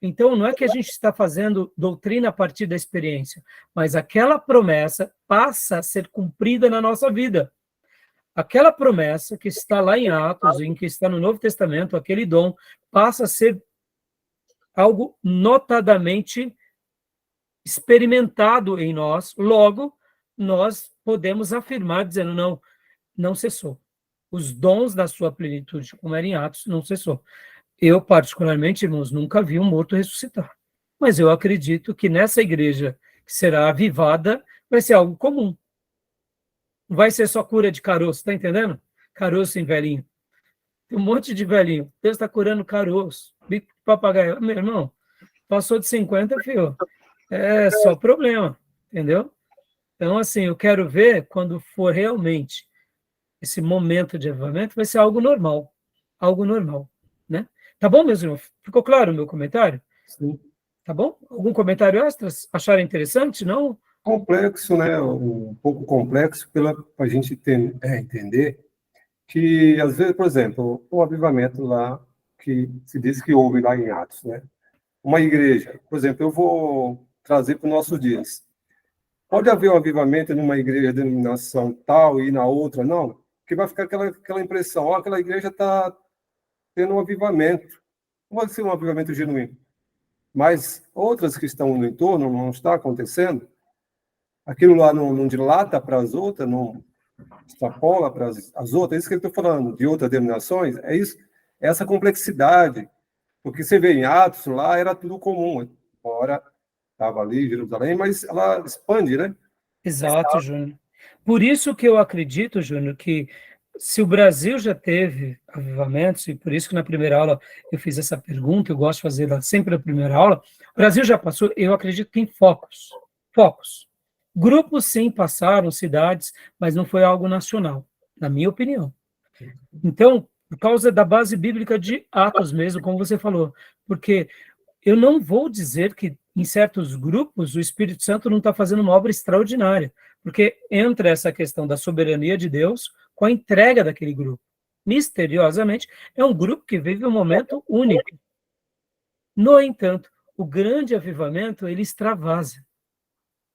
Speaker 1: Então, não é que a gente está fazendo doutrina a partir da experiência, mas aquela promessa passa a ser cumprida na nossa vida. Aquela promessa que está lá em Atos, em que está no Novo Testamento, aquele dom, passa a ser algo notadamente experimentado em nós. Logo, nós podemos afirmar, dizendo, não, não cessou. Os dons da sua plenitude, como era em Atos, não cessou. Eu, particularmente, irmãos, nunca vi um morto ressuscitar. Mas eu acredito que nessa igreja que será avivada, vai ser algo comum. Não vai ser só cura de caroço, tá entendendo? Caroço em velhinho. Tem um monte de velhinho. Deus está curando caroço. Bico de papagaio. Meu irmão, passou de 50, filho. É só problema, entendeu? Então, assim, eu quero ver quando for realmente esse momento de avivamento, vai ser algo normal. Algo normal, né? Tá bom, meus irmãos? Ficou claro o meu comentário?
Speaker 2: Sim.
Speaker 1: Tá bom? Algum comentário extra? Acharam interessante? Não?
Speaker 2: Complexo, né? Um pouco complexo para a gente entender que, às vezes, por exemplo, um avivamento lá que se diz que houve lá em Atos, né? Uma igreja, por exemplo, eu vou trazer para os nossos dias. Pode haver um avivamento numa igreja de denominação tal e na outra não? Porque vai ficar aquela impressão, ó, aquela igreja está tendo um avivamento. Não pode ser um avivamento genuíno. Mas outras que estão no entorno, não está acontecendo, aquilo lá não dilata para as outras, não extrapola para as outras, é isso que eu estou falando, de outras denominações, é isso, é essa complexidade, porque você vê em Atos, lá era tudo comum, embora estava ali, Jerusalém, mas ela expande, né?
Speaker 1: Exato, Júnior. Por isso que eu acredito, Júnior, que se o Brasil já teve avivamentos, e por isso que na primeira aula eu fiz essa pergunta, eu gosto de fazer sempre na primeira aula, o Brasil já passou, eu acredito que em focos. Grupos, sim, passaram, cidades, mas não foi algo nacional, na minha opinião. Então, por causa da base bíblica de Atos mesmo, como você falou, porque eu não vou dizer que em certos grupos o Espírito Santo não está fazendo uma obra extraordinária, porque entra essa questão da soberania de Deus com a entrega daquele grupo. Misteriosamente, é um grupo que vive um momento único. No entanto, o grande avivamento, ele extravasa.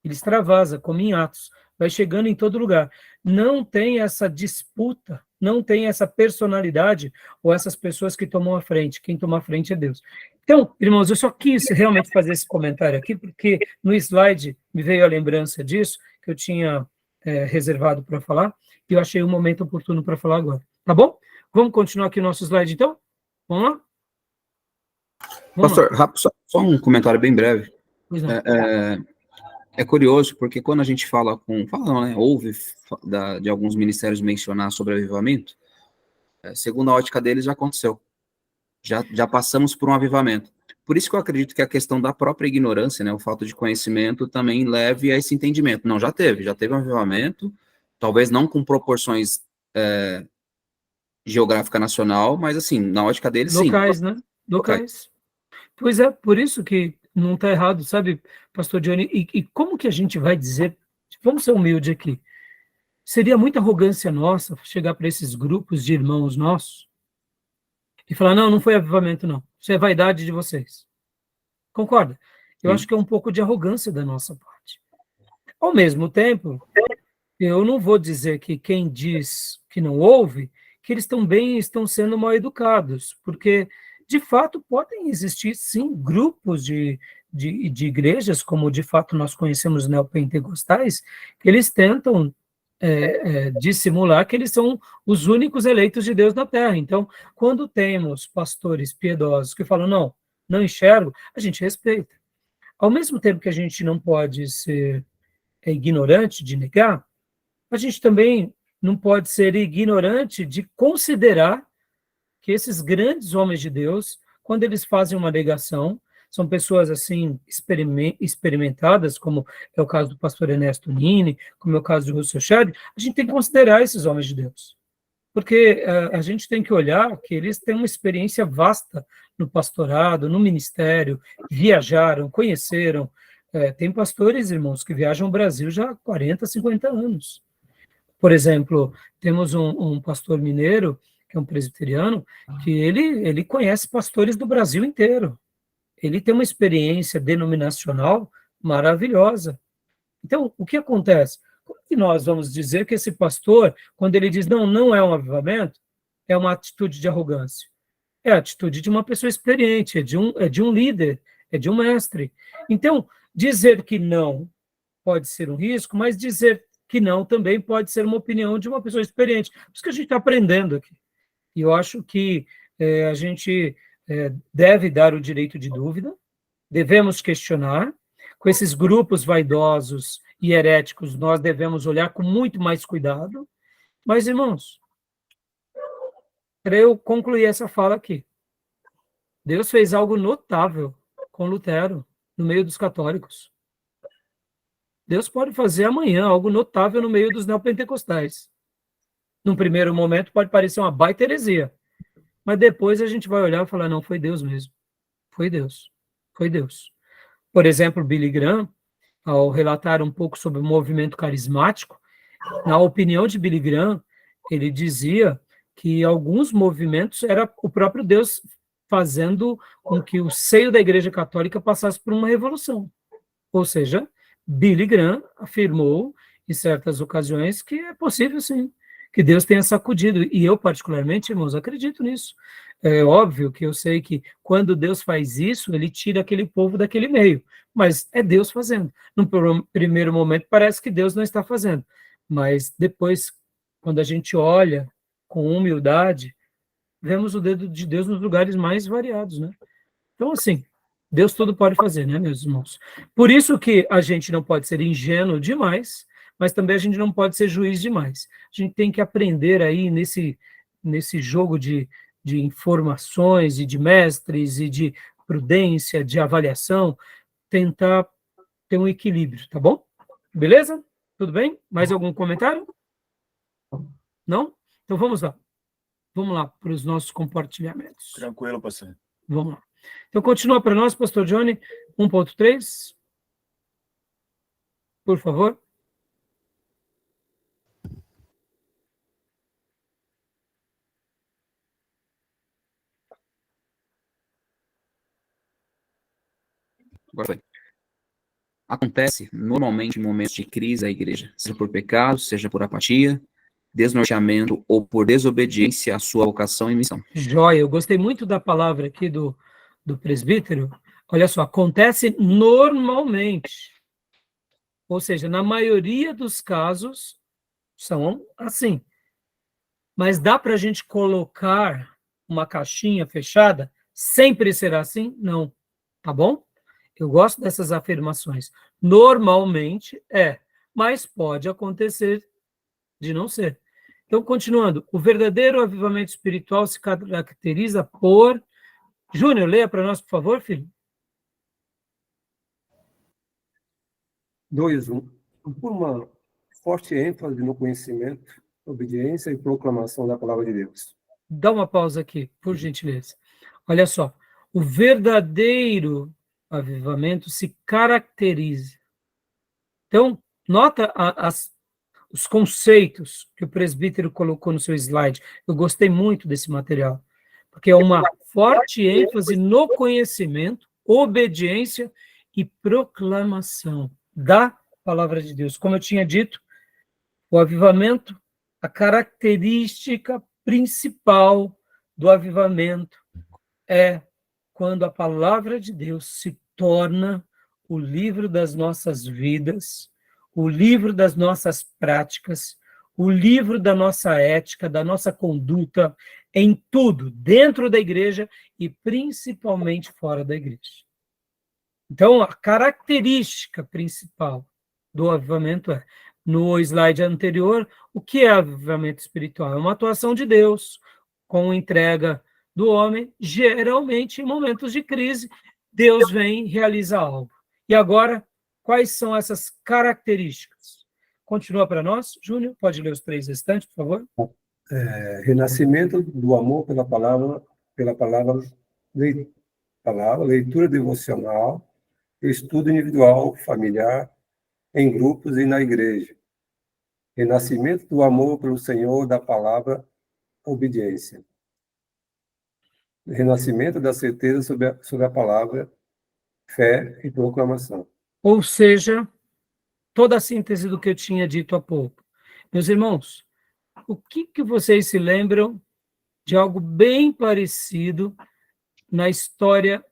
Speaker 1: Ele extravasa, como em Atos, vai chegando em todo lugar. Não tem essa disputa não tem essa personalidade ou essas pessoas que tomam a frente. Quem toma a frente é Deus. Então, irmãos, eu só quis realmente fazer esse comentário aqui, porque no slide me veio a lembrança disso, que eu tinha reservado para falar, e eu achei um momento oportuno para falar agora. Tá bom? Vamos continuar aqui o nosso slide, então? Vamos lá?
Speaker 3: Pastor, rápido, só um comentário bem breve.
Speaker 1: Pois não.
Speaker 3: É curioso, porque quando a gente ouve de alguns ministérios mencionar sobre avivamento, segundo a ótica deles, já aconteceu. Já passamos por um avivamento. Por isso que eu acredito que a questão da própria ignorância, né, o falta de conhecimento, também leve a esse entendimento. Não, já teve um avivamento, talvez não com proporções geográfica nacional, mas assim, na ótica deles,
Speaker 1: locais,
Speaker 3: sim.
Speaker 1: Né? Locais. Pois é, por isso que não está errado, sabe, pastor Johnny? E como que a gente vai dizer, vamos ser humildes aqui, seria muita arrogância nossa chegar para esses grupos de irmãos nossos e falar, não foi avivamento, não, isso é vaidade de vocês. Concorda? Eu acho que é um pouco de arrogância da nossa parte. Ao mesmo tempo, eu não vou dizer que quem diz que não ouve, que eles também estão sendo mal educados, porque, de fato, podem existir, sim, grupos de igrejas, como, de fato, nós conhecemos os neopentecostais, que eles tentam dissimular que eles são os únicos eleitos de Deus na Terra. Então, quando temos pastores piedosos que falam, não enxergo, a gente respeita. Ao mesmo tempo que a gente não pode ser ignorante de negar, a gente também não pode ser ignorante de considerar que esses grandes homens de Deus, quando eles fazem uma negação, são pessoas assim experimentadas, como é o caso do pastor Ernesto Nini, como é o caso do Russell Shedd, a gente tem que considerar esses homens de Deus. Porque a gente tem que olhar que eles têm uma experiência vasta no pastorado, no ministério, viajaram, conheceram. Tem pastores, irmãos, que viajam o Brasil já há 40, 50 anos. Por exemplo, temos um pastor mineiro, que é um presbiteriano, que ele conhece pastores do Brasil inteiro. Ele tem uma experiência denominacional maravilhosa. Então, o que acontece? Como que nós vamos dizer que esse pastor, quando ele diz não é um avivamento, é uma atitude de arrogância? É a atitude de uma pessoa experiente, é de um líder, é de um mestre. Então, dizer que não pode ser um risco, mas dizer que não também pode ser uma opinião de uma pessoa experiente. Por isso que a gente está aprendendo aqui. E eu acho que a gente deve dar o direito de dúvida, devemos questionar. Com esses grupos vaidosos e heréticos, nós devemos olhar com muito mais cuidado. Mas, irmãos, para eu concluir essa fala aqui, Deus fez algo notável com Lutero, no meio dos católicos. Deus pode fazer amanhã algo notável no meio dos neopentecostais. Num primeiro momento pode parecer uma baita heresia, mas depois a gente vai olhar e falar, não, foi Deus mesmo. Foi Deus. Foi Deus. Por exemplo, Billy Graham, ao relatar um pouco sobre o movimento carismático, na opinião de Billy Graham, ele dizia que alguns movimentos era o próprio Deus fazendo com que o seio da Igreja Católica passasse por uma revolução. Ou seja, Billy Graham afirmou, em certas ocasiões, que é possível, sim, que Deus tenha sacudido. E eu, particularmente, irmãos, acredito nisso. É óbvio que eu sei que quando Deus faz isso, ele tira aquele povo daquele meio. Mas é Deus fazendo. No primeiro momento, parece que Deus não está fazendo. Mas depois, quando a gente olha com humildade, vemos o dedo de Deus nos lugares mais variados, né? Então, assim, Deus tudo pode fazer, né, meus irmãos? Por isso que a gente não pode ser ingênuo demais, mas também a gente não pode ser juiz demais. A gente tem que aprender aí nesse jogo de informações e de mestres e de prudência, de avaliação, tentar ter um equilíbrio, tá bom? Beleza? Tudo bem? Mais algum comentário? Não? Então vamos lá. Vamos lá para os nossos compartilhamentos.
Speaker 5: Tranquilo, pastor.
Speaker 1: Vamos lá. Então, continua para nós, pastor Johnny, 1.3. Por favor.
Speaker 3: Agora foi. Acontece normalmente em momentos de crise da igreja, seja por pecado, seja por apatia, desnorteamento ou por desobediência à sua vocação e missão.
Speaker 1: Joia, eu gostei muito da palavra aqui do presbítero. Olha só, acontece normalmente. Ou seja, na maioria dos casos, são assim. Mas dá para a gente colocar uma caixinha fechada? Sempre será assim? Não. Tá bom? Eu gosto dessas afirmações. Normalmente é, mas pode acontecer de não ser. Então, continuando, o verdadeiro avivamento espiritual se caracteriza por... Júnior, leia para nós, por favor, filho.
Speaker 2: 2:1. Por uma forte ênfase no conhecimento, obediência e proclamação da palavra de Deus.
Speaker 1: Dá uma pausa aqui, por gentileza. Olha só, o verdadeiro avivamento se caracteriza. Então, nota os conceitos que o presbítero colocou no seu slide. Eu gostei muito desse material, porque é uma forte ênfase no conhecimento, obediência e proclamação da palavra de Deus. Como eu tinha dito, o avivamento, a característica principal do avivamento é quando a palavra de Deus se torna o livro das nossas vidas, o livro das nossas práticas, o livro da nossa ética, da nossa conduta, em tudo, dentro da igreja e principalmente fora da igreja. Então, a característica principal do avivamento é, no slide anterior, o que é avivamento espiritual? É uma atuação de Deus com entrega do homem, geralmente em momentos de crise, Deus vem e realiza algo. E agora, quais são essas características? Continua para nós, Júnior, pode ler os 3 restantes, por favor?
Speaker 2: Renascimento do amor pela palavra, leitura devocional, estudo individual, familiar, em grupos e na igreja. Renascimento do amor pelo Senhor, da palavra, obediência. Renascimento da certeza sobre a palavra, fé e proclamação.
Speaker 1: Ou seja, toda a síntese do que eu tinha dito há pouco. Meus irmãos, o que vocês se lembram de algo bem parecido na história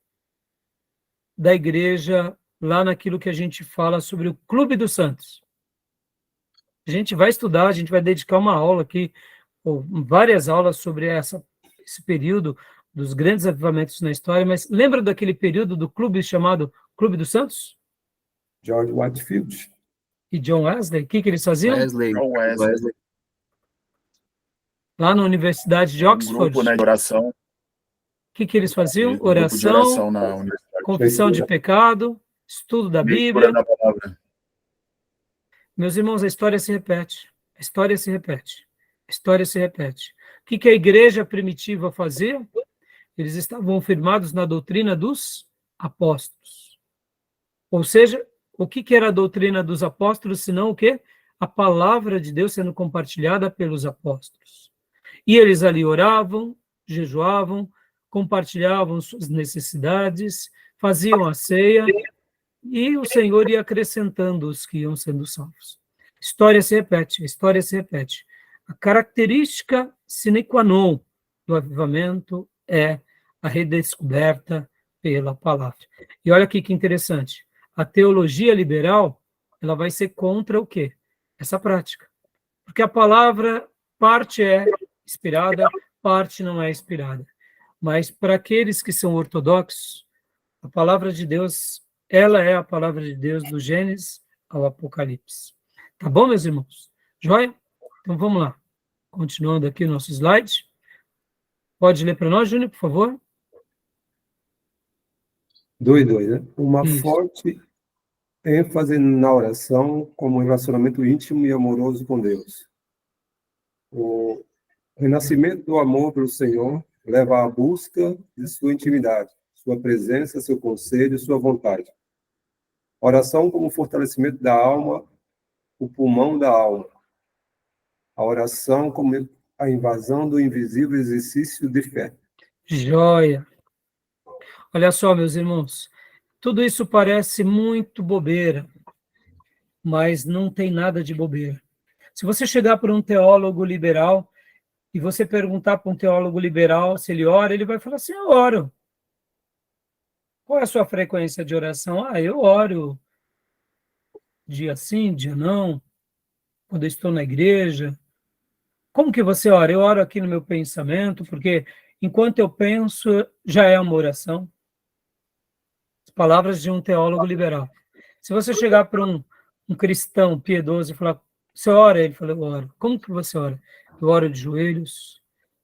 Speaker 1: da igreja, lá naquilo que a gente fala sobre o Clube dos Santos? A gente vai estudar, a gente vai dedicar uma aula aqui, ou várias aulas sobre esse período dos grandes avivamentos na história, mas lembra daquele período do clube chamado Clube dos Santos?
Speaker 2: George Whitefield.
Speaker 1: E John Wesley? O que eles faziam?
Speaker 5: Wesley.
Speaker 1: Lá na Universidade de Oxford.
Speaker 5: Grupo, né, de oração.
Speaker 1: O que eles faziam?
Speaker 5: Grupo de oração na universidade.
Speaker 1: Confissão de pecado, estudo da Bíblia.
Speaker 5: Da palavra.
Speaker 1: Meus irmãos, a história se repete. A história se repete. A história se repete. O que a igreja primitiva fazia? Eles estavam firmados na doutrina dos apóstolos. Ou seja, o que era a doutrina dos apóstolos, senão o quê? A palavra de Deus sendo compartilhada pelos apóstolos. E eles ali oravam, jejuavam, compartilhavam suas necessidades, faziam a ceia, e o Senhor ia acrescentando os que iam sendo salvos. História se repete, a história se repete. A característica sine qua non do avivamento é a redescoberta pela palavra. E olha aqui que interessante. A teologia liberal, ela vai ser contra o quê? Essa prática. Porque a palavra, parte é inspirada, parte não é inspirada. Mas para aqueles que são ortodoxos, a palavra de Deus, ela é a palavra de Deus do Gênesis ao Apocalipse. Tá bom, meus irmãos? Joia? Então vamos lá. Continuando aqui o nosso slide. Pode ler para nós, Júnior, por favor?
Speaker 2: 2:2, né? Uma
Speaker 1: Isso.
Speaker 2: forte ênfase na oração como relacionamento íntimo e amoroso com Deus. O renascimento do amor pelo Senhor leva à busca de sua intimidade, sua presença, seu conselho, sua vontade. Oração como fortalecimento da alma, o pulmão da alma. A oração como a invasão do invisível exercício de fé.
Speaker 1: Joia. Olha só, meus irmãos, tudo isso parece muito bobeira, mas não tem nada de bobeira. Se você chegar para um teólogo liberal e você perguntar para um teólogo liberal se ele ora, ele vai falar assim, eu oro. Qual é a sua frequência de oração? Ah, eu oro dia sim, dia não, quando eu estou na igreja. Como que você ora? Eu oro aqui no meu pensamento, porque enquanto eu penso, já é uma oração. As palavras de um teólogo liberal. Se você chegar para um cristão piedoso e falar, você ora? Ele fala, eu oro. Como que você ora? Eu oro de joelhos,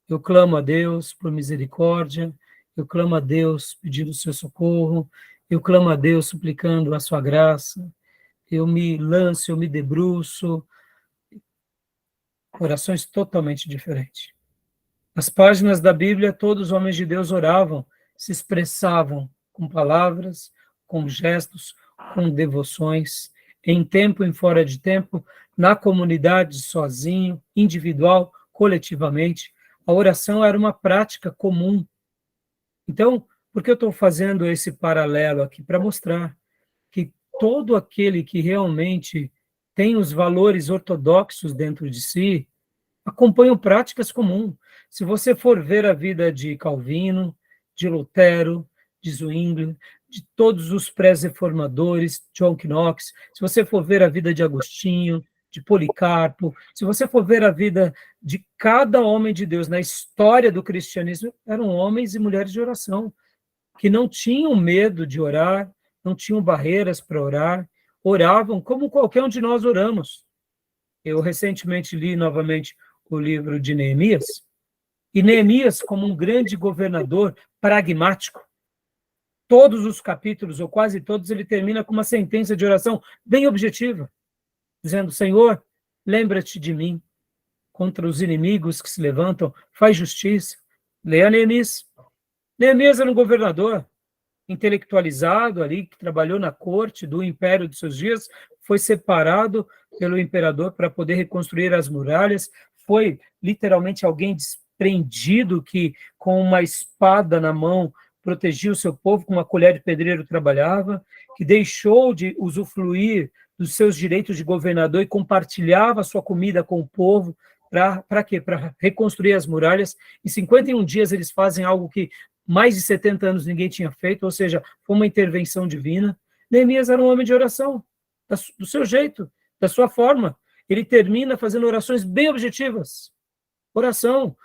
Speaker 1: eu clamo a Deus por misericórdia, eu clamo a Deus pedindo o seu socorro, eu clamo a Deus suplicando a sua graça, eu me lanço, eu me debruço. Orações totalmente diferentes. Nas páginas da Bíblia, todos os homens de Deus oravam, se expressavam com palavras, com gestos, com devoções, em tempo e em fora de tempo, na comunidade, sozinho, individual, coletivamente. A oração era uma prática comum. Então, por que eu estou fazendo esse paralelo aqui? Para mostrar que todo aquele que realmente tem os valores ortodoxos dentro de si, acompanham práticas comuns. Se você for ver a vida de Calvino, de Lutero, de Zwingli, de todos os pré-reformadores, John Knox, se você for ver a vida de Agostinho, de Policarpo, se você for ver a vida de cada homem de Deus na história do cristianismo, eram homens e mulheres de oração, que não tinham medo de orar, não tinham barreiras para orar, oravam como qualquer um de nós oramos. Eu recentemente li novamente o livro de Neemias, e Neemias, como um grande governador pragmático, todos os capítulos, ou quase todos, ele termina com uma sentença de oração bem objetiva, dizendo, Senhor, lembra-te de mim, contra os inimigos que se levantam, faz justiça. Leia Neemias. Neemias era um governador intelectualizado ali, que trabalhou na corte do império de seus dias, foi separado pelo imperador para poder reconstruir as muralhas, foi literalmente alguém desprendido que com uma espada na mão protegia o seu povo, com uma colher de pedreiro trabalhava, que deixou de usufruir dos seus direitos de governador e compartilhava a sua comida com o povo. Para quê? Para reconstruir as muralhas. Em 51 dias eles fazem algo que mais de 70 anos ninguém tinha feito, ou seja, foi uma intervenção divina. Neemias era um homem de oração, do seu jeito, da sua forma. Ele termina fazendo orações bem objetivas. Oração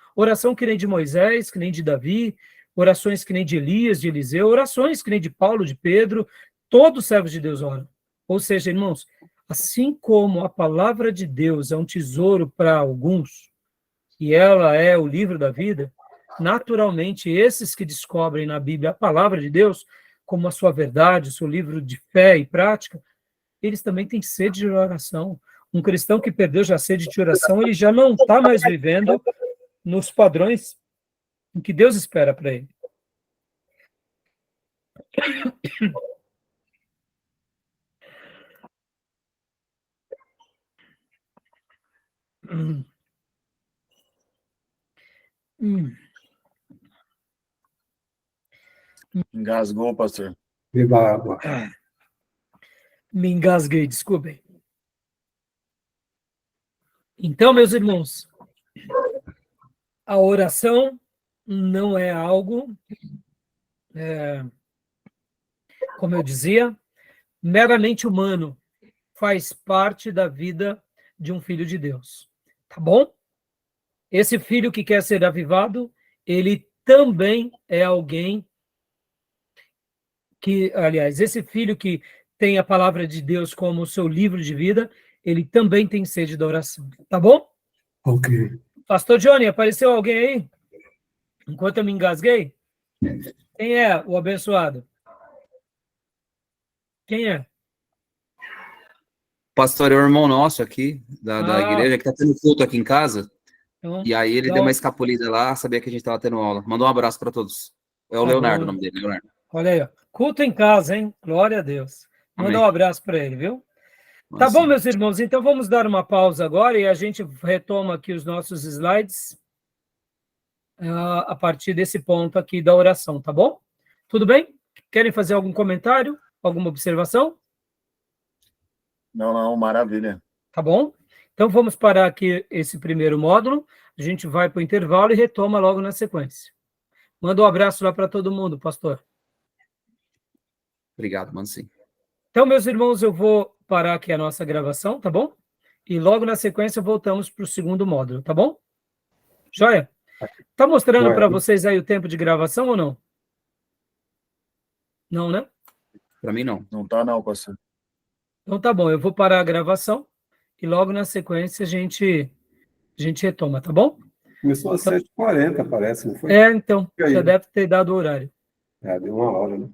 Speaker 1: que nem de Moisés, que nem de Davi, orações que nem de Elias, de Eliseu, orações que nem de Paulo, de Pedro, todos os servos de Deus oram. Ou seja, irmãos, assim como a palavra de Deus é um tesouro para alguns, e ela é o livro da vida, naturalmente, esses que descobrem na Bíblia a palavra de Deus, como a sua verdade, o seu livro de fé e prática, eles também têm sede de oração. Um cristão que perdeu já a sede de oração, ele já não está mais vivendo nos padrões em que Deus espera para ele.
Speaker 5: Engasgou, pastor.
Speaker 2: Beba água.
Speaker 1: Me engasguei, desculpem. Então, meus irmãos, a oração não é algo, como eu dizia, meramente humano. Faz parte da vida de um filho de Deus. Tá bom? Esse filho que quer ser avivado, ele também é alguém que, aliás, esse filho que tem a palavra de Deus como o seu livro de vida, ele também tem sede da oração. Tá bom?
Speaker 2: Ok.
Speaker 1: Pastor Johnny, apareceu alguém aí? Enquanto eu me engasguei? Quem é o abençoado? Quem é?
Speaker 3: Pastor é o irmão nosso aqui, da igreja, que está tendo culto aqui em casa.
Speaker 1: Então,
Speaker 3: E aí ele deu uma escapulida lá, sabia que a gente estava tendo aula. Mandou um abraço para todos. É o Leonardo, o nome dele, Leonardo.
Speaker 1: Olha aí, ó. Culto em casa, hein? Glória a Deus. Manda um abraço para ele, viu? Tá bom, meus irmãos, então vamos dar uma pausa agora e a gente retoma aqui os nossos slides a partir desse ponto aqui da oração, tá bom? Tudo bem? Querem fazer algum comentário? Alguma observação?
Speaker 5: Não, maravilha.
Speaker 1: Tá bom? Então, vamos parar aqui esse primeiro módulo, a gente vai para o intervalo e retoma logo na sequência. Manda um abraço lá para todo mundo, pastor.
Speaker 3: Obrigado, mano, sim.
Speaker 1: Então, meus irmãos, eu vou parar aqui a nossa gravação, tá bom? E logo na sequência voltamos para o segundo módulo, tá bom? Joia? Tá mostrando para vocês aí o tempo de gravação ou não? Não, né?
Speaker 3: Para mim, não.
Speaker 5: Não tá, não, pastor.
Speaker 1: Então tá bom, eu vou parar a gravação e logo na sequência a gente retoma, tá bom?
Speaker 2: Começou às 7h40, parece, não foi?
Speaker 1: Então,
Speaker 2: E aí?
Speaker 1: já deve ter dado o horário.
Speaker 2: Deu 1 hora, né?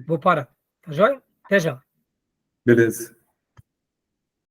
Speaker 1: Vou parar, tá joia? Até já.
Speaker 2: Beleza.